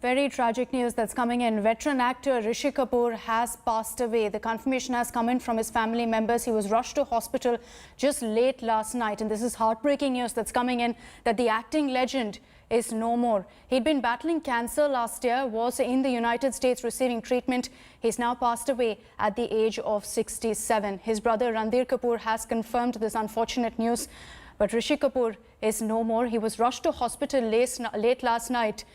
Very tragic news that's coming in. Veteran actor Rishi Kapoor has passed away. The confirmation has come in from his family members. He was rushed to hospital just late last night. And this is heartbreaking news that's coming in that the acting legend is no more. He'd been battling cancer last year, was in the United States receiving treatment. He's now passed away at the age of 67. His brother Ranbir Kapoor has confirmed this unfortunate news. But Rishi Kapoor is no more. He was rushed to hospital late last night.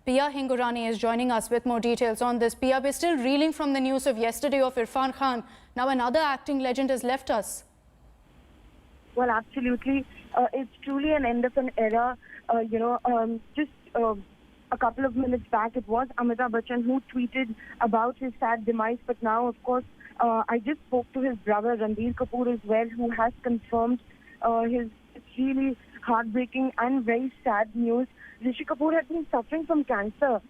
Pia Hingorani is joining us with more details on this. Pia, we're still reeling from the news of yesterday of Irfan Khan. Now another acting legend has left us. Well, absolutely. It's truly an end of an era. Just a couple of minutes back, it was Amitabh Bachchan who tweeted about his sad demise. But now, of course, I just spoke to his brother, Ranbir Kapoor, as well, who has confirmed his really heartbreaking and very sad news. Rishi Kapoor had been suffering from cancer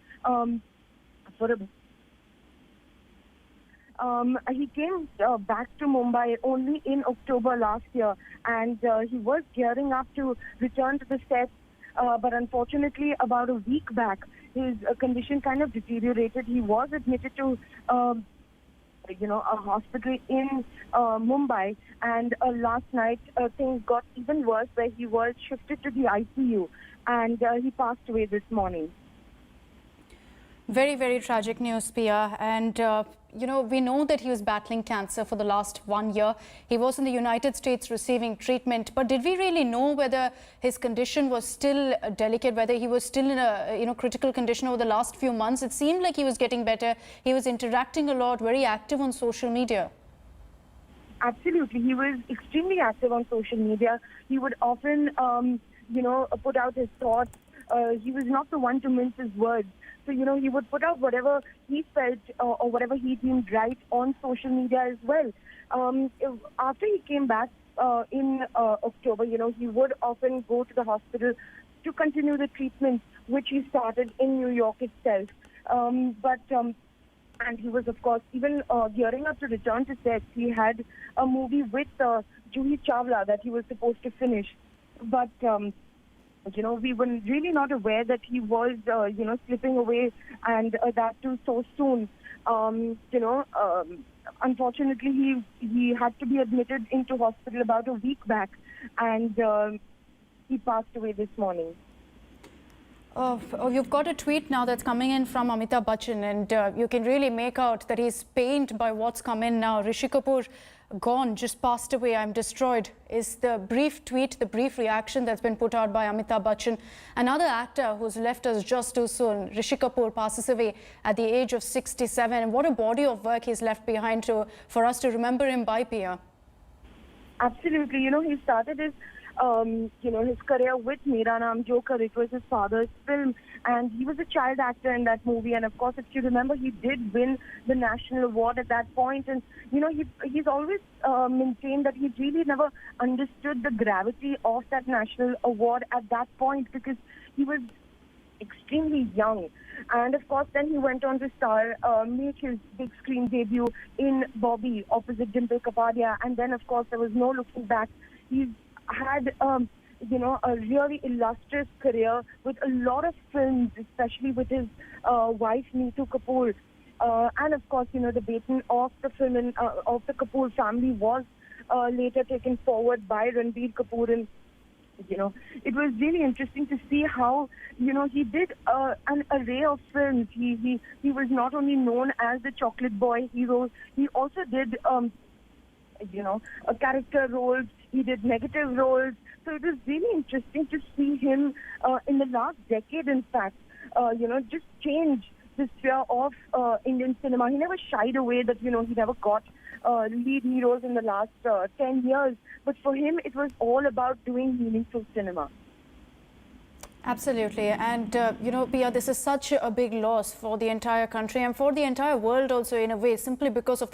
he came back to Mumbai only in October last year, and he was gearing up to return to the sets. But unfortunately, about a week back, his condition kind of deteriorated. He was admitted to a hospital in Mumbai, and last night things got even worse, where he was shifted to the ICU, and he passed away this morning. Very, very tragic news, Pia. And, we know that he was battling cancer for the last 1 year. He was in the United States receiving treatment. But did we really know whether his condition was still delicate, whether he was still in a critical condition over the last few months? It seemed like he was getting better. He was interacting a lot, very active on social media. Absolutely. He was extremely active on social media. He would often, put out his thoughts. He was not the one to mince his words. So, he would put out whatever he felt or whatever he deemed right on social media as well. After he came back in October, he would often go to the hospital to continue the treatment, which he started in New York itself. And he was, of course, even gearing up to return to sets. He had a movie with Juhi Chawla that he was supposed to finish. But we were really not aware that he was, slipping away, and that too so soon. Unfortunately, he had to be admitted into hospital about a week back, and he passed away this morning. You've got a tweet now that's coming in from Amitabh Bachchan, and you can really make out that he's pained by what's come in now. Rishi Kapoor gone, just passed away, I'm destroyed, is the brief tweet, the brief reaction that's been put out by Amitabh Bachchan. Another actor who's left us just too soon, Rishi Kapoor, passes away at the age of 67. And what a body of work he's left behind for us to remember him by, Pia. Absolutely. He started his his career with Mera Naam Joker. It was his father's film, and he was a child actor in that movie. And of course, if you remember, he did win the national award at that point. And he's always maintained that he really never understood the gravity of that national award at that point, because he was extremely young. And of course, then he went on to make his big screen debut in Bobby opposite Dimple Kapadia. And then, of course, there was no looking back. He's had, a really illustrious career with a lot of films, especially with his wife, Neetu Kapoor. And of course, the baton of the film and of the Kapoor family was later taken forward by Ranbir Kapoor. And, it was really interesting to see how, he did an array of films. He was not only known as the chocolate boy hero, he also did, character roles. He did negative roles. So it was really interesting to see him in the last decade, in fact, just change the sphere of Indian cinema. He never shied away that, he never got lead heroes in the last 10 years. But for him, it was all about doing meaningful cinema. Absolutely. And, Pia, this is such a big loss for the entire country and for the entire world also, in a way, simply because of the